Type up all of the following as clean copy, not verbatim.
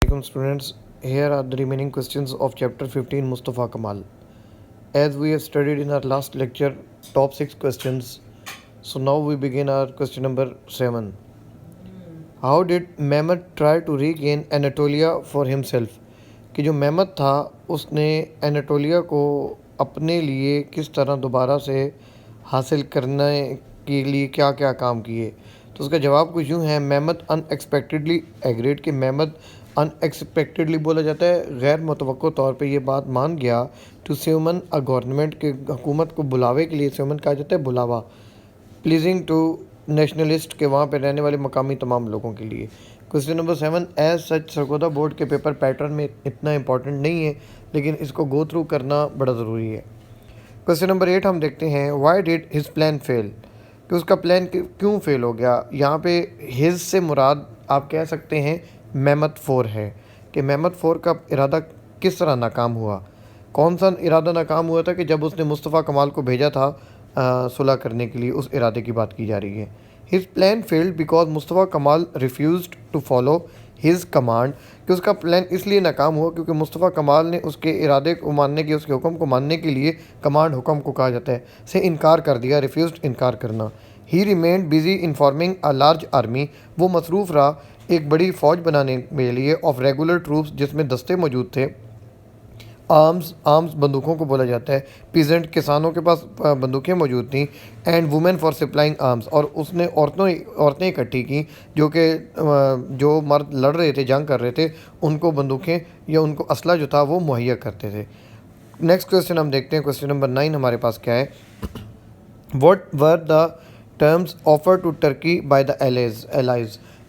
Assalamualaikum students. Here are the remaining questions of chapter 15 Mustafa Kamal. As we have studied in our last lecture top 6 questions, so now we begin our question number 7. How did Mehmet try to regain Anatolia for himself? कि जो मेहमत था उसने Anatolia को अपने लिए किस तरह दोबारा से हासिल करने के लिए क्या क्या काम किए। तो उसका जवाब कुछ यूँ है, मेहमत अनएक्सपेक्टेडली एग्रीड। कि मेहमत अनएक्सपेक्टेडली बोला जाता है, गैर मुतवक्को तौर पे ये बात मान गया टू स्यूमन अ गवर्नमेंट के हुकूमत को बुलावे के लिए। स्यूमन कहा जाता है बुलावा, प्लीजिंग टू नेशनलिस्ट के वहाँ पे रहने वाले मकामी तमाम लोगों के लिए। Question number 7, as such Sargodha board के पेपर पैटर्न में इतना इंपॉर्टेंट नहीं है, लेकिन इसको गो थ्रू करना बड़ा ज़रूरी है। क्वेश्चन नंबर 8 हम देखते हैं, why did his plan fail? कि उसका प्लान क्यों फेल हो गया। यहाँ पे हिज से मुराद आप कह सकते हैं मेहमत 4 है, कि मेहमत 4 का इरादा किस तरह नाकाम हुआ। कौन सा इरादा नाकाम हुआ था? कि जब उसने मुस्तफ़ा कमाल को भेजा था सुलह करने के लिए, उस इरादे की बात की जा रही है। His plan failed because Mustafa कमाल रिफ्यूज़ड टू फॉलो हिज कमांड। कि उसका प्लान इसलिए नाकाम हुआ क्योंकि मुस्तफ़ा कमाल ने उसके इरादे को मानने के, उसके हुक्म को मानने के लिए, कमांड हुक्म को कहा जाता है, से इनकार कर दिया। रिफ्यूज़ड इनकार करना। ही remained busy informing a large army. वो मसरूफ़ रहा एक बड़ी फ़ौज बनाने के लिए ऑफ रेगुलर ट्रूप्स, जिसमें दस्ते मौजूद थे। आर्म्स बंदूकों को बोला जाता है। पीजेंट किसानों के पास बंदूकें मौजूद थीं। And women for supplying arms, और उसने औरतें इकट्ठी की जो कि जो मर्द लड़ रहे थे, जंग कर रहे थे, उनको बंदूकें या उनको असला जो था वो मुहैया करते थे। नेक्स्ट क्वेश्चन हम देखते हैं, क्वेश्चन नंबर 9 हमारे पास क्या है। What were the terms offer to Turkey by the Allies?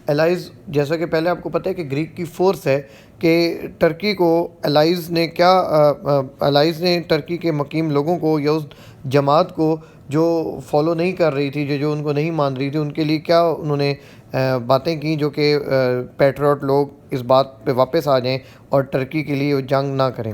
Allies जैसा कि पहले आपको पता है कि ग्रीक की फोर्स है, कि टर्की को एलाइज ने क्या एलाइज ने टर्की के मकीम लोगों को या उस जमात को जो फॉलो नहीं कर रही थी, जो उनको नहीं मान रही थी, उनके लिए क्या उन्होंने बातें की, जो कि पैट्रियट लोग इस बात पे वापस आ जाएं और टर्की के लिए जंग ना करें।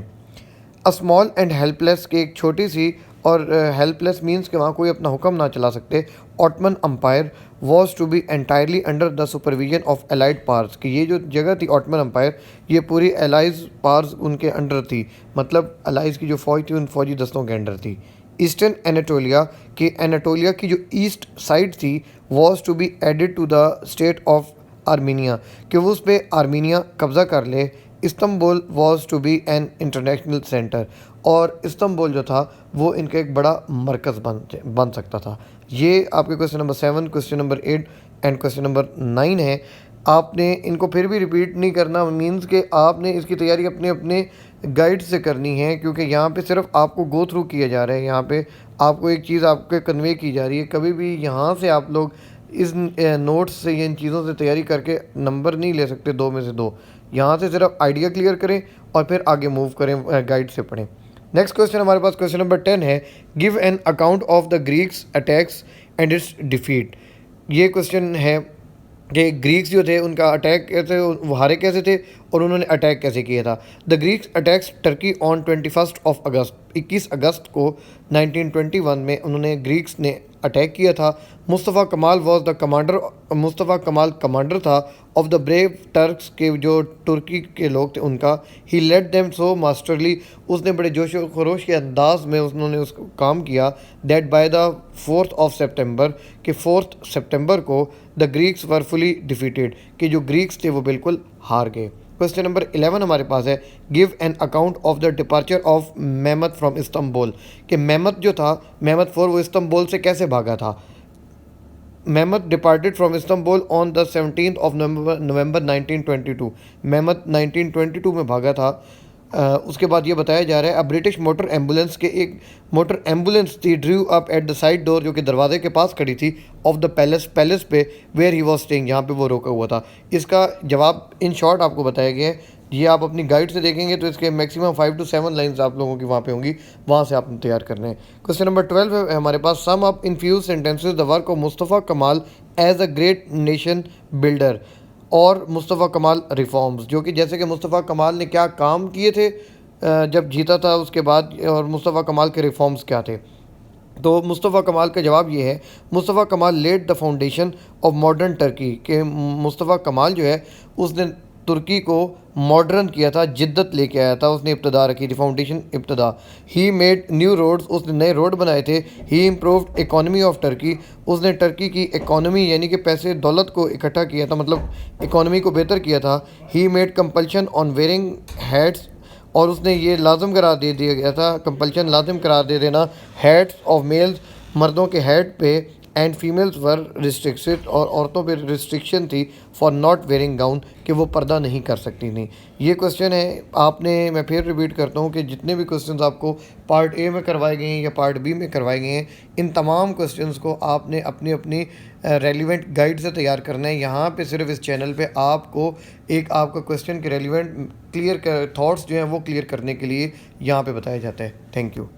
अ स्मॉल एंड हेल्पलेस, के एक छोटी सी, और हेल्पलेस मीन्स कि वहाँ कोई अपना हुक्म ना चला सकते। Ottoman empire was to be entirely under the supervision of allied powers. कि ये जो जगह थी ऑटमन अम्पायर, ये पूरी एलाइज पावर्स उनके अंडर थी, मतलब एलाइज की जो फ़ौज थी उन फौजी दस्तों के अंडर थी। ईस्टर्न एनाटोलिया, कि एनाटोलिया की जो ईस्ट साइड थी, was to be added to the state of Armenia, कि वो उस पर आर्मीनिया कब्ज़ा कर ले। Istanbul was to be an international centre, और इस्तंबुल जो था वो इनका एक बड़ा मरकज़ बन सकता था। ये आपके question number 7, question number 8 and question number 9 है। आपने इनको फिर भी रिपीट नहीं करना, मीन्स कि आपने इसकी तैयारी अपने अपने गाइड से करनी है, क्योंकि यहाँ पे सिर्फ आपको गो थ्रू किया जा रहा है। यहाँ पे आपको एक चीज़ आपके कन्वे की जा रही है। कभी भी यहाँ से आप लोग इस नोट्स से या इन चीज़ों से तैयारी करके नंबर नहीं ले सकते 2 में से 2। यहाँ से सिर्फ आइडिया क्लियर करें और फिर आगे मूव करें, गाइड से पढ़ें। नेक्स्ट क्वेश्चन हमारे पास क्वेश्चन नंबर 10 है, give an account of the Greeks attacks and it's defeat. ये क्वेश्चन है कि ग्रीक्स जो थे उनका अटैक कैसे, वो हारे कैसे थे और उन्होंने अटैक कैसे किया था। The Greeks attacks Turkey on 21 अगस्त, 21 अगस्त को 1921 में उन्होंने ग्रीक्स ने अटैक किया था। मुस्तफ़ा कमाल वॉज द कमांडर, मुस्तफ़ा कमाल कमांडर था ऑफ द ब्रेव टर्क्स, के जो तुर्की के लोग थे उनका। ही लेड देम सो मास्टरली, उसने बड़े जोश व खरोश के अंदाज में उन्होंने उसको काम किया। दैट बाय द 4 सितंबर, के 4 सितंबर को the Greeks were fully defeated, कि जो ग्रीक्स थे वो बिल्कुल हार गए। क्वेश्चन नंबर 11 हमारे पास है, give an account of the departure of Mehmet from Istanbul. कि मेहमत जो था, मेहमत 4, वो इस्तंबुल से कैसे भागा था। Mehmet departed from Istanbul on the 17 November 1922। Mehmet 1922 में भागा था। उसके बाद ये बताया जा रहा है, अब ब्रिटिश मोटर एम्बुलेंस, के एक मोटर एम्बुलेंस थी, Drew up at the side door, जो कि दरवाजे के पास खड़ी थी, ऑफ द पैलेस पे, वेयर ही वॉज स्टेइंग, जहाँ पे वो रोका हुआ था। इसका जवाब इन शॉर्ट आपको बताया गया है। ये आप अपनी गाइड से देखेंगे तो इसके मैक्सिमम 5 to 7 लाइन्स आप लोगों की वहाँ पे होंगी, वहाँ से आपने तैयार करने हैं। क्वेश्चन नंबर 12 है हमारे पास, sum up in few sentences the work of Mustafa Kemal as a great nation builder और मुस्तफ़ा कमाल रिफॉर्म्स। जो कि जैसे कि मुस्तफ़ा कमाल ने क्या काम किए थे जब जीता था उसके बाद, और मुस्तफ़ा कमाल के रिफॉर्म्स क्या थे। तो मुस्तफ़ा कमाल का जवाब ये है, Mustafa Kemal led the foundation of modern Turkey. के मुस्तफ़ा कमाल जो है उसने तुर्की को मॉडर्न किया था, जिद्दत लेके आया था, उसने इब्तदा रखी थी, फाउंडेशन इब्तदा। ही मेड न्यू रोड्स, उसने नए रोड बनाए थे। ही इम्प्रूव्ड इकोनॉमी ऑफ टर्की, उसने टर्की की इकोनॉमी यानी कि पैसे दौलत को इकट्ठा किया था, मतलब इकोनॉमी को बेहतर किया था। He made compulsion on wearing hats, और उसने ये लाजम करार दे दिया गया था, कंपल्शन लाजिम करार दे देना हैट्स ऑफ मेल्स, मर्दों के हेड पे, एंड फीमेल्स वर रिस्ट्रिक्टेड, और औरतों पे रिस्ट्रिक्शन थी फॉर नॉट वेयरिंग गाउन, कि वो पर्दा नहीं कर सकती थी। ये क्वेश्चन है आपने, मैं फिर रिपीट करता हूँ कि जितने भी क्वेश्चंस आपको पार्ट ए में करवाए गए हैं या पार्ट बी में करवाए गए हैं, इन तमाम क्वेश्चंस को आपने अपनी अपनी रेलिवेंट गाइड से तैयार करना है। यहाँ पे सिर्फ इस चैनल पे आपको एक आपका क्वेश्चन के रेलिवेंट क्लियर थॉट्स जो हैं वो क्लियर करने के लिए यहाँ पे बताया जाता है। Thank you.